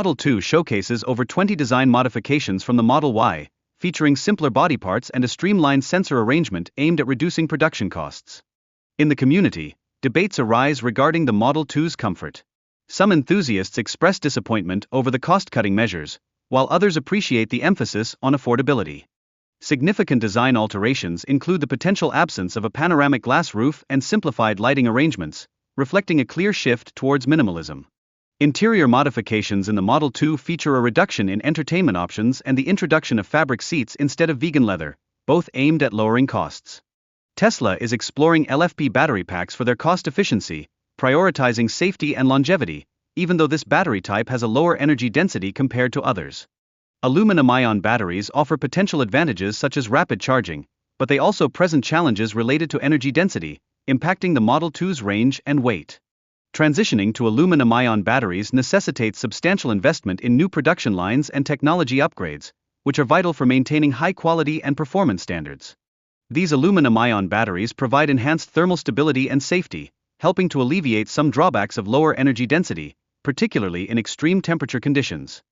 Model 2 showcases over 20 design modifications from the Model Y, featuring simpler body parts and a streamlined sensor arrangement aimed at reducing production costs. In the community, debates arise regarding the Model 2's comfort. Some enthusiasts express disappointment over the cost-cutting measures, while others appreciate the emphasis on affordability. Significant design alterations include the potential absence of a panoramic glass roof and simplified lighting arrangements, reflecting a clear shift towards minimalism. Interior modifications in the Model 2 feature a reduction in entertainment options and the introduction of fabric seats instead of vegan leather, both aimed at lowering costs. Tesla is exploring LFP battery packs for their cost efficiency, prioritizing safety and longevity, even though this battery type has a lower energy density compared to others. Aluminum-ion batteries offer potential advantages such as rapid charging, but they also present challenges related to energy density, impacting the Model 2's range and weight. Transitioning to aluminum-ion batteries necessitates substantial investment in new production lines and technology upgrades, which are vital for maintaining high quality and performance standards. These aluminum-ion batteries provide enhanced thermal stability and safety, helping to alleviate some drawbacks of lower energy density, particularly in extreme temperature conditions.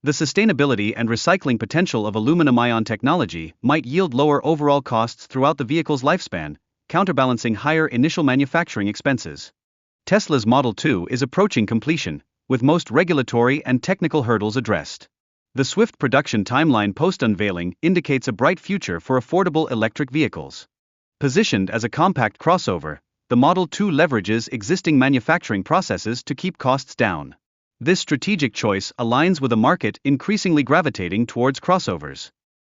The sustainability and recycling potential of aluminum-ion technology might yield lower overall costs throughout the vehicle's lifespan, counterbalancing higher initial manufacturing expenses. Tesla's Model 2 is approaching completion, with most regulatory and technical hurdles addressed. The swift production timeline post-unveiling indicates a bright future for affordable electric vehicles. Positioned as a compact crossover, the Model 2 leverages existing manufacturing processes to keep costs down. This strategic choice aligns with a market increasingly gravitating towards crossovers.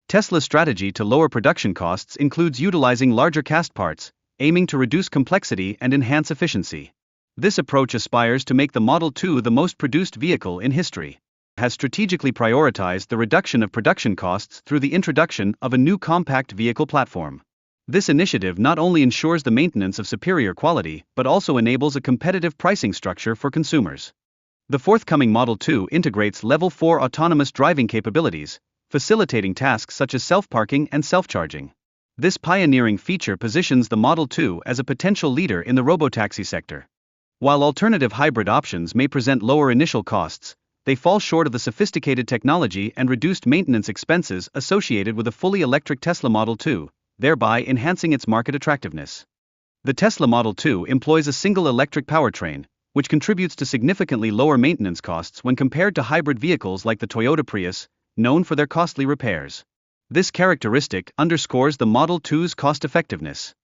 Tesla's strategy to lower production costs includes utilizing larger cast parts, aiming to reduce complexity and enhance efficiency. This approach aspires to make the Model 2 the most produced vehicle in history. Has strategically prioritized the reduction of production costs through the introduction of a new compact vehicle platform. This initiative not only ensures the maintenance of superior quality but also enables a competitive pricing structure for consumers. The forthcoming Model 2 integrates Level 4 autonomous driving capabilities, facilitating tasks such as self-parking and self-charging. This pioneering feature positions the Model 2 as a potential leader in the robotaxi sector. While alternative hybrid options may present lower initial costs, they fall short of the sophisticated technology and reduced maintenance expenses associated with a fully electric Tesla Model 2, thereby enhancing its market attractiveness. The Tesla Model 2 employs a single electric powertrain, which contributes to significantly lower maintenance costs when compared to hybrid vehicles like the Toyota Prius, known for their costly repairs. This characteristic underscores the Model 2's cost-effectiveness.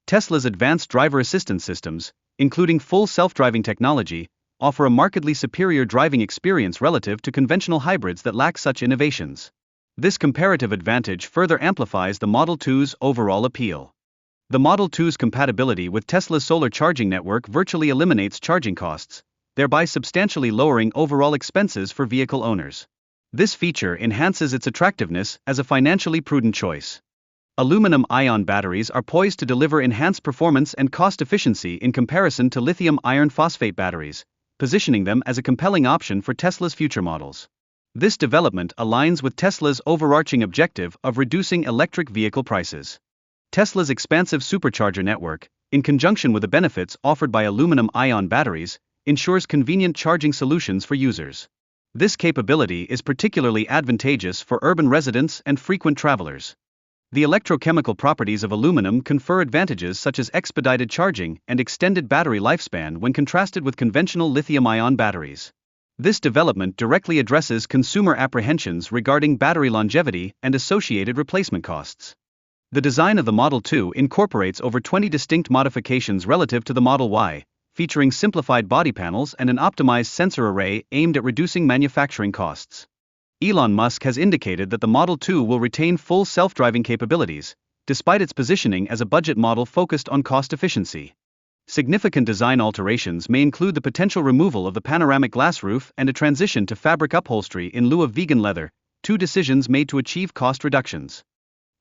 Tesla's advanced driver assistance systems, including full self-driving technology, offer a markedly superior driving experience relative to conventional hybrids that lack such innovations. This comparative advantage further amplifies the Model 2's overall appeal. The Model 2's compatibility with Tesla's solar charging network virtually eliminates charging costs, thereby substantially lowering overall expenses for vehicle owners. This feature enhances its attractiveness as a financially prudent choice. Aluminum-ion batteries are poised to deliver enhanced performance and cost efficiency in comparison to lithium iron phosphate batteries, positioning them as a compelling option for Tesla's future models. This development aligns with Tesla's overarching objective of reducing electric vehicle prices. Tesla's expansive supercharger network, in conjunction with the benefits offered by aluminum-ion batteries, ensures convenient charging solutions for users. This capability is particularly advantageous for urban residents and frequent travelers. The electrochemical properties of aluminum confer advantages such as expedited charging and extended battery lifespan when contrasted with conventional lithium-ion batteries. This development directly addresses consumer apprehensions regarding battery longevity and associated replacement costs. The design of the Model 2 incorporates over 20 distinct modifications relative to the Model Y, featuring simplified body panels and an optimized sensor array aimed at reducing manufacturing costs. Elon Musk has indicated that the Model 2 will retain full self-driving capabilities, despite its positioning as a budget model focused on cost efficiency. Significant design alterations may include the potential removal of the panoramic glass roof and a transition to fabric upholstery in lieu of vegan leather, two decisions made to achieve cost reductions.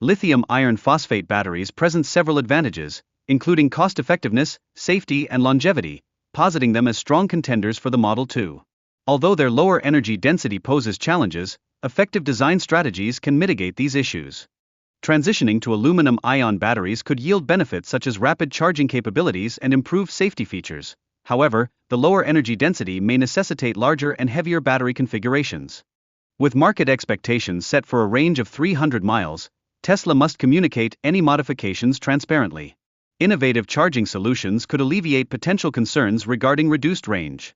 Lithium iron phosphate batteries present several advantages, including cost-effectiveness, safety, and longevity, positing them as strong contenders for the Model 2. Although their lower energy density poses challenges, effective design strategies can mitigate these issues. Transitioning to aluminum-ion batteries could yield benefits such as rapid charging capabilities and improved safety features. However, the lower energy density may necessitate larger and heavier battery configurations. With market expectations set for a range of 300 miles, Tesla must communicate any modifications transparently. Innovative charging solutions could alleviate potential concerns regarding reduced range.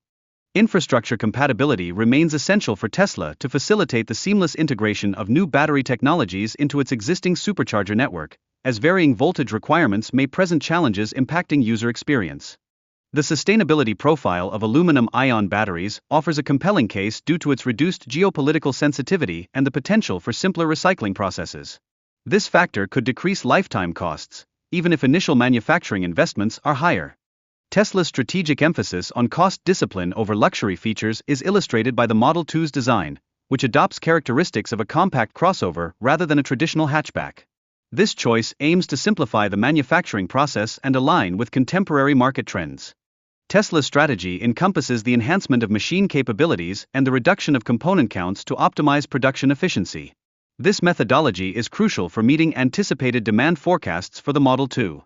Infrastructure compatibility remains essential for Tesla to facilitate the seamless integration of new battery technologies into its existing supercharger network, as varying voltage requirements may present challenges impacting user experience. The sustainability profile of aluminum-ion batteries offers a compelling case due to its reduced geopolitical sensitivity and the potential for simpler recycling processes. This factor could decrease lifetime costs, even if initial manufacturing investments are higher. Tesla's strategic emphasis on cost discipline over luxury features is illustrated by the Model 2's design, which adopts characteristics of a compact crossover rather than a traditional hatchback. This choice aims to simplify the manufacturing process and align with contemporary market trends. Tesla's strategy encompasses the enhancement of machine capabilities and the reduction of component counts to optimize production efficiency. This methodology is crucial for meeting anticipated demand forecasts for the Model 2.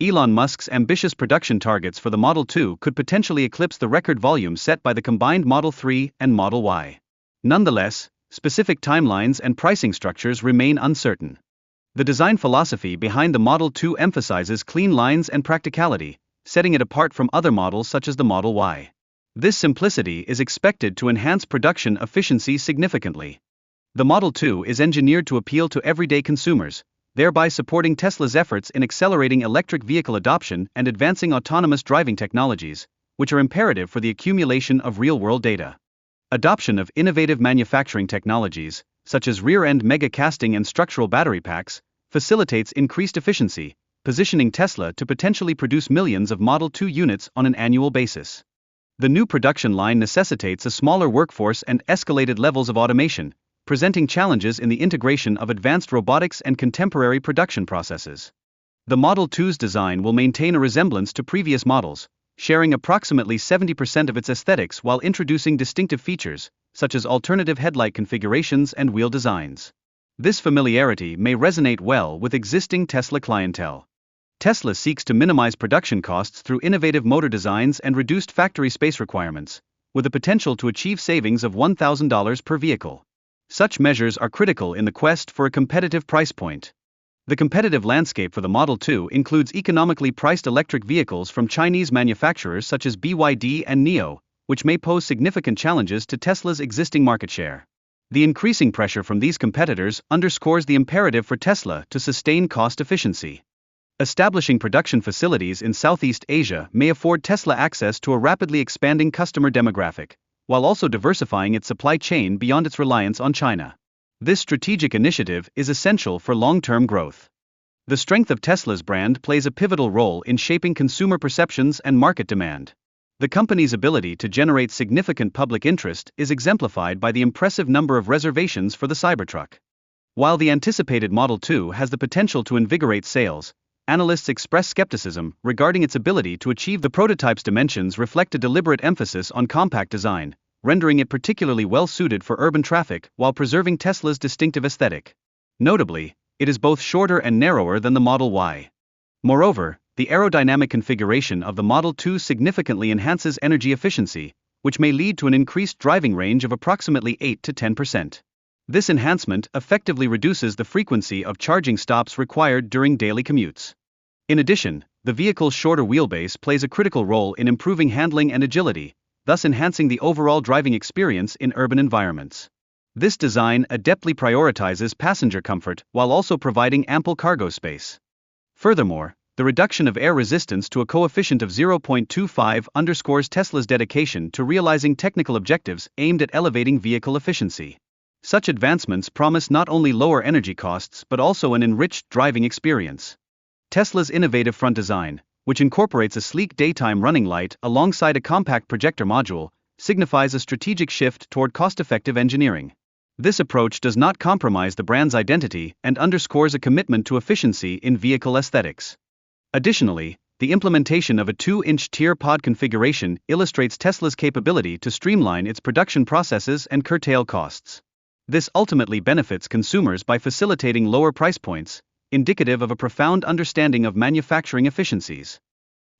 Elon Musk's ambitious production targets for the Model 2 could potentially eclipse the record volume set by the combined Model 3 and Model Y. Nonetheless, specific timelines and pricing structures remain uncertain. The design philosophy behind the Model 2 emphasizes clean lines and practicality, setting it apart from other models such as the Model Y. This simplicity is expected to enhance production efficiency significantly. The Model 2 is engineered to appeal to everyday consumers, thereby supporting Tesla's efforts in accelerating electric vehicle adoption and advancing autonomous driving technologies, which are imperative for the accumulation of real-world data. Adoption of innovative manufacturing technologies, such as rear-end mega casting and structural battery packs, facilitates increased efficiency, positioning Tesla to potentially produce millions of Model 2 units on an annual basis. The new production line necessitates a smaller workforce and escalated levels of automation, presenting challenges in the integration of advanced robotics and contemporary production processes. The Model 2's design will maintain a resemblance to previous models, sharing approximately 70% of its aesthetics while introducing distinctive features, such as alternative headlight configurations and wheel designs. This familiarity may resonate well with existing Tesla clientele. Tesla seeks to minimize production costs through innovative motor designs and reduced factory space requirements, with the potential to achieve savings of $1,000 per vehicle. Such measures are critical in the quest for a competitive price point. The competitive landscape for the Model 2 includes economically priced electric vehicles from Chinese manufacturers such as BYD and NIO, which may pose significant challenges to Tesla's existing market share. The increasing pressure from these competitors underscores the imperative for Tesla to sustain cost efficiency. Establishing production facilities in Southeast Asia may afford Tesla access to a rapidly expanding customer demographic, while also diversifying its supply chain beyond its reliance on China. This strategic initiative is essential for long-term growth. The strength of Tesla's brand plays a pivotal role in shaping consumer perceptions and market demand. The company's ability to generate significant public interest is exemplified by the impressive number of reservations for the Cybertruck. While the anticipated Model 2 has the potential to invigorate sales, analysts express skepticism regarding its ability to achieve the prototype's dimensions reflect a deliberate emphasis on compact design, rendering it particularly well-suited for urban traffic while preserving Tesla's distinctive aesthetic. Notably, it is both shorter and narrower than the Model Y. Moreover, the aerodynamic configuration of the Model 2 significantly enhances energy efficiency, which may lead to an increased driving range of approximately 8 to 10%. This enhancement effectively reduces the frequency of charging stops required during daily commutes. In addition, the vehicle's shorter wheelbase plays a critical role in improving handling and agility, thus enhancing the overall driving experience in urban environments. This design adeptly prioritizes passenger comfort while also providing ample cargo space. Furthermore, the reduction of air resistance to a coefficient of 0.25 underscores Tesla's dedication to realizing technical objectives aimed at elevating vehicle efficiency. Such advancements promise not only lower energy costs but also an enriched driving experience. Tesla's innovative front design, which incorporates a sleek daytime running light alongside a compact projector module, signifies a strategic shift toward cost-effective engineering. This approach does not compromise the brand's identity and underscores a commitment to efficiency in vehicle aesthetics. Additionally, the implementation of a 2-inch tier pod configuration illustrates Tesla's capability to streamline its production processes and curtail costs. This ultimately benefits consumers by facilitating lower price points, indicative of a profound understanding of manufacturing efficiencies.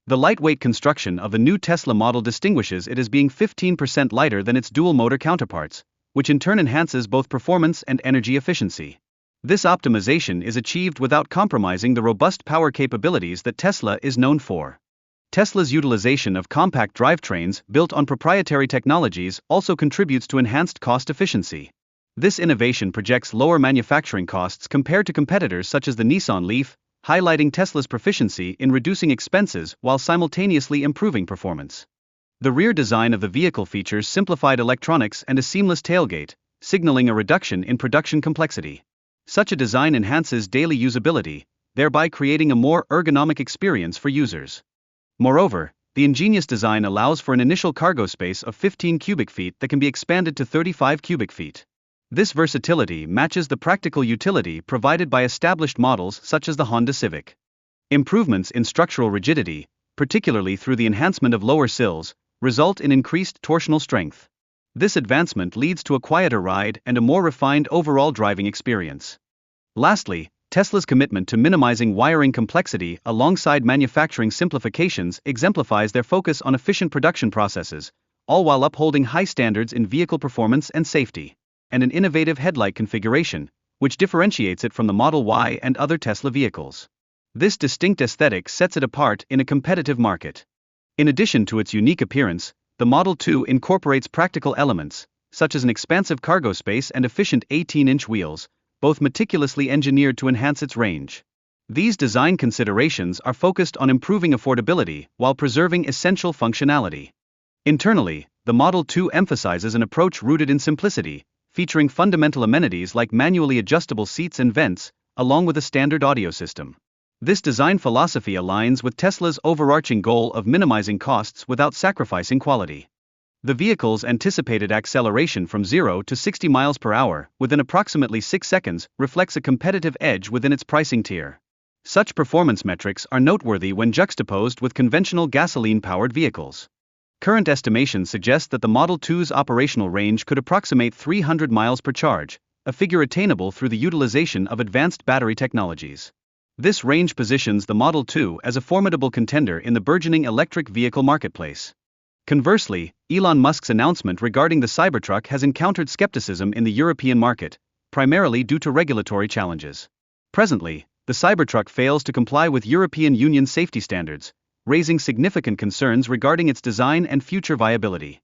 The lightweight construction of the new Tesla model distinguishes it as being 15% lighter than its dual-motor counterparts, which in turn enhances both performance and energy efficiency. This optimization is achieved without compromising the robust power capabilities that Tesla is known for. Tesla's utilization of compact drivetrains built on proprietary technologies also contributes to enhanced cost efficiency. This innovation projects lower manufacturing costs compared to competitors such as the Nissan Leaf, highlighting Tesla's proficiency in reducing expenses while simultaneously improving performance. The rear design of the vehicle features simplified electronics and a seamless tailgate, signaling a reduction in production complexity. Such a design enhances daily usability, thereby creating a more ergonomic experience for users. Moreover, the ingenious design allows for an initial cargo space of 15 cubic feet that can be expanded to 35 cubic feet. This versatility matches the practical utility provided by established models such as the Honda Civic. Improvements in structural rigidity, particularly through the enhancement of lower sills, result in increased torsional strength. This advancement leads to a quieter ride and a more refined overall driving experience. Lastly, Tesla's commitment to minimizing wiring complexity alongside manufacturing simplifications exemplifies their focus on efficient production processes, all while upholding high standards in vehicle performance and safety, and an innovative headlight configuration, which differentiates it from the Model Y and other Tesla vehicles. This distinct aesthetic sets it apart in a competitive market. In addition to its unique appearance, the Model 2 incorporates practical elements, such as an expansive cargo space and efficient 18-inch wheels, both meticulously engineered to enhance its range. These design considerations are focused on improving affordability while preserving essential functionality. Internally, the Model 2 emphasizes an approach rooted in simplicity, featuring fundamental amenities like manually adjustable seats and vents, along with a standard audio system. This design philosophy aligns with Tesla's overarching goal of minimizing costs without sacrificing quality. The vehicle's anticipated acceleration from 0 to 60 miles per hour within approximately 6 seconds reflects a competitive edge within its pricing tier. Such performance metrics are noteworthy when juxtaposed with conventional gasoline-powered vehicles. Current estimations suggest that the Model 2's operational range could approximate 300 miles per charge, a figure attainable through the utilization of advanced battery technologies. This range positions the Model 2 as a formidable contender in the burgeoning electric vehicle marketplace. Conversely, Elon Musk's announcement regarding the Cybertruck has encountered skepticism in the European market, primarily due to regulatory challenges. Presently, the Cybertruck fails to comply with European Union safety standards, raising significant concerns regarding its design and future viability.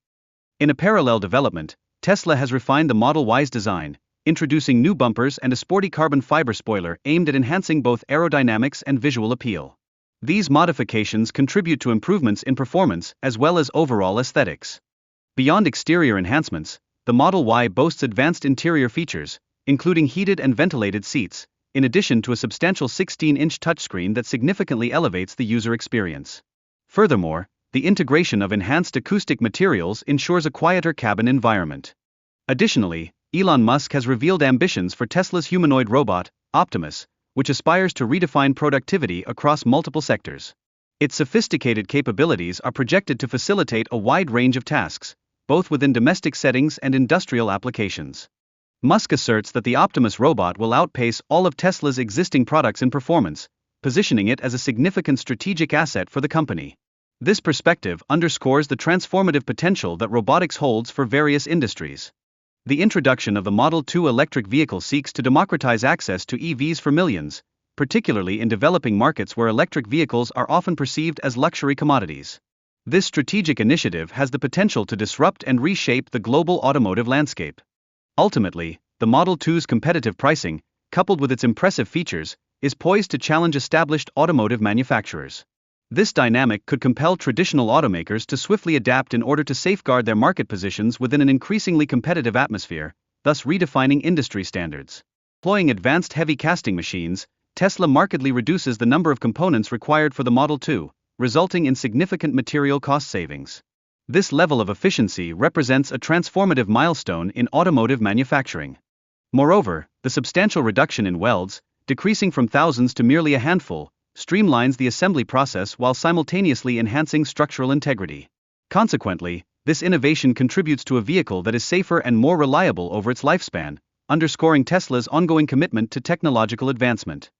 In a parallel development, Tesla has refined the Model Y's design, introducing new bumpers and a sporty carbon fiber spoiler aimed at enhancing both aerodynamics and visual appeal. These modifications contribute to improvements in performance as well as overall aesthetics. Beyond exterior enhancements, the Model Y boasts advanced interior features, including heated and ventilated seats, in addition to a substantial 16-inch touchscreen that significantly elevates the user experience. Furthermore, the integration of enhanced acoustic materials ensures a quieter cabin environment. Additionally, Elon Musk has revealed ambitions for Tesla's humanoid robot, Optimus, which aspires to redefine productivity across multiple sectors. Its sophisticated capabilities are projected to facilitate a wide range of tasks, both within domestic settings and industrial applications. Musk asserts that the Optimus robot will outpace all of Tesla's existing products in performance, positioning it as a significant strategic asset for the company. This perspective underscores the transformative potential that robotics holds for various industries. The introduction of the Model 2 electric vehicle seeks to democratize access to EVs for millions, particularly in developing markets where electric vehicles are often perceived as luxury commodities. This strategic initiative has the potential to disrupt and reshape the global automotive landscape. Ultimately, the Model 2's competitive pricing, coupled with its impressive features, is poised to challenge established automotive manufacturers. This dynamic could compel traditional automakers to swiftly adapt in order to safeguard their market positions within an increasingly competitive atmosphere, thus redefining industry standards. Employing advanced heavy casting machines, Tesla markedly reduces the number of components required for the Model 2, resulting in significant material cost savings. This level of efficiency represents a transformative milestone in automotive manufacturing. Moreover, the substantial reduction in welds, decreasing from thousands to merely a handful, streamlines the assembly process while simultaneously enhancing structural integrity. Consequently, this innovation contributes to a vehicle that is safer and more reliable over its lifespan, underscoring Tesla's ongoing commitment to technological advancement.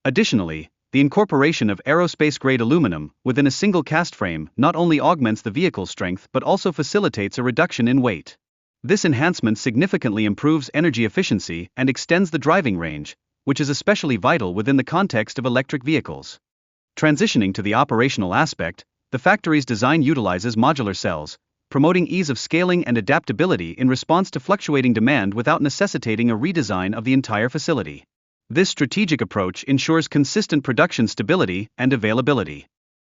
Additionally, the incorporation of aerospace-grade aluminum within a single cast frame not only augments the vehicle's strength but also facilitates a reduction in weight. This enhancement significantly improves energy efficiency and extends the driving range, which is especially vital within the context of electric vehicles. Transitioning to the operational aspect, the factory's design utilizes modular cells, promoting ease of scaling and adaptability in response to fluctuating demand without necessitating a redesign of the entire facility. This strategic approach ensures consistent production stability and availability.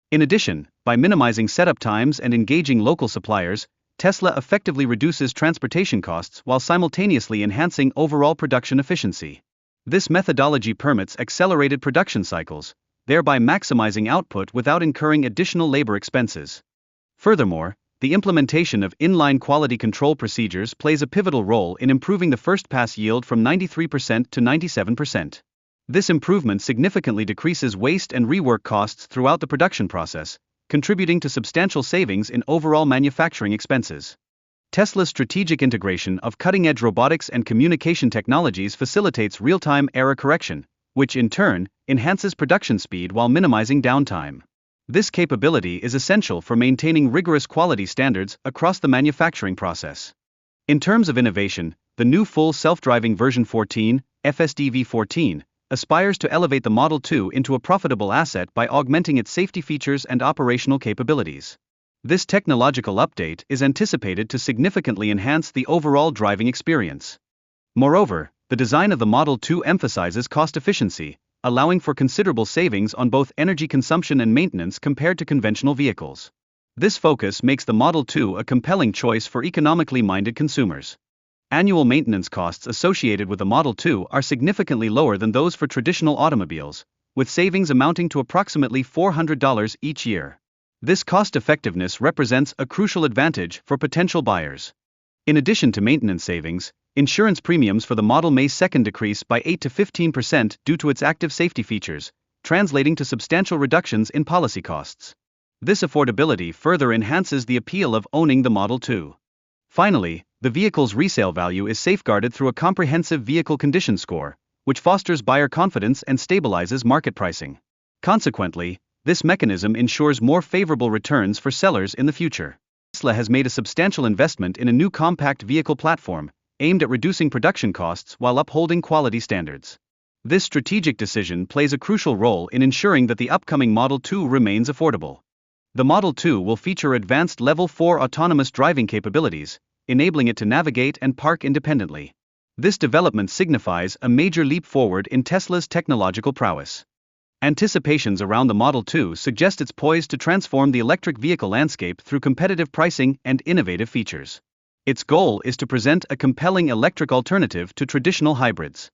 In addition, by minimizing setup times and engaging local suppliers, Tesla effectively reduces transportation costs while simultaneously enhancing overall production efficiency. This methodology permits accelerated production cycles, thereby maximizing output without incurring additional labor expenses. Furthermore, the implementation of inline quality control procedures plays a pivotal role in improving the first-pass yield from 93% to 97%. This improvement significantly decreases waste and rework costs throughout the production process, contributing to substantial savings in overall manufacturing expenses. Tesla's strategic integration of cutting-edge robotics and communication technologies facilitates real-time error correction, which in turn enhances production speed while minimizing downtime. This capability is essential for maintaining rigorous quality standards across the manufacturing process. In terms of innovation, the new full self-driving version 14, FSD V14, aspires to elevate the Model 2 into a profitable asset by augmenting its safety features and operational capabilities. This technological update is anticipated to significantly enhance the overall driving experience. Moreover, the design of the Model 2 emphasizes cost efficiency, allowing for considerable savings on both energy consumption and maintenance compared to conventional vehicles. This focus makes the Model 2 a compelling choice for economically minded consumers. Annual maintenance costs associated with the Model 2 are significantly lower than those for traditional automobiles, with savings amounting to approximately $400 each year. This cost-effectiveness represents a crucial advantage for potential buyers. In addition to maintenance savings, insurance premiums for the model may decrease by 8 to 15% due to its active safety features, translating to substantial reductions in policy costs. This affordability further enhances the appeal of owning the Model 2. Finally, the vehicle's resale value is safeguarded through a comprehensive vehicle condition score, which fosters buyer confidence and stabilizes market pricing. Consequently, this mechanism ensures more favorable returns for sellers in the future. Tesla has made a substantial investment in a new compact vehicle platform, aimed at reducing production costs while upholding quality standards. This strategic decision plays a crucial role in ensuring that the upcoming Model 2 remains affordable. The Model 2 will feature advanced Level 4 autonomous driving capabilities, enabling it to navigate and park independently. This development signifies a major leap forward in Tesla's technological prowess. Anticipations around the Model 2 suggest it's poised to transform the electric vehicle landscape through competitive pricing and innovative features. Its goal is to present a compelling electric alternative to traditional hybrids.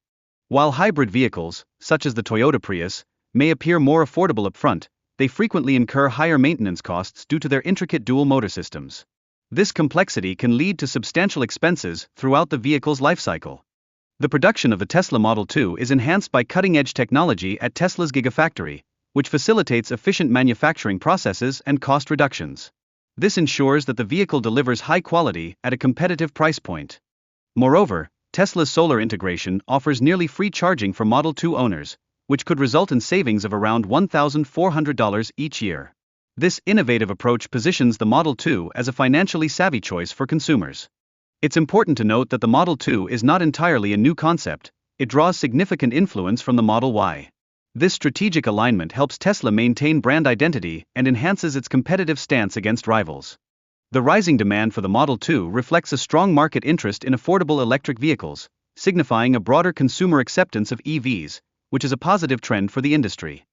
While hybrid vehicles, such as the Toyota Prius, may appear more affordable upfront, they frequently incur higher maintenance costs due to their intricate dual motor systems. This complexity can lead to substantial expenses throughout the vehicle's lifecycle. The production of the Tesla Model 2 is enhanced by cutting-edge technology at Tesla's Gigafactory, which facilitates efficient manufacturing processes and cost reductions. This ensures that the vehicle delivers high quality at a competitive price point. Moreover, Tesla's solar integration offers nearly free charging for Model 2 owners, which could result in savings of around $1,400 each year. This innovative approach positions the Model 2 as a financially savvy choice for consumers. It's important to note that the Model 2 is not entirely a new concept, it draws significant influence from the Model Y. This strategic alignment helps Tesla maintain brand identity and enhances its competitive stance against rivals. The rising demand for the Model 2 reflects a strong market interest in affordable electric vehicles, signifying a broader consumer acceptance of EVs, which is a positive trend for the industry.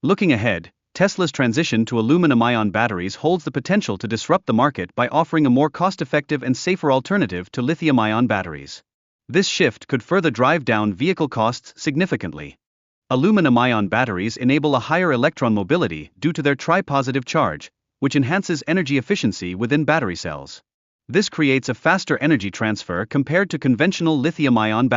Looking ahead, Tesla's transition to aluminum-ion batteries holds the potential to disrupt the market by offering a more cost-effective and safer alternative to lithium-ion batteries. This shift could further drive down vehicle costs significantly. Aluminum-ion batteries enable a higher electron mobility due to their tri-positive charge, which enhances energy efficiency within battery cells. This creates a faster energy transfer compared to conventional lithium-ion batteries.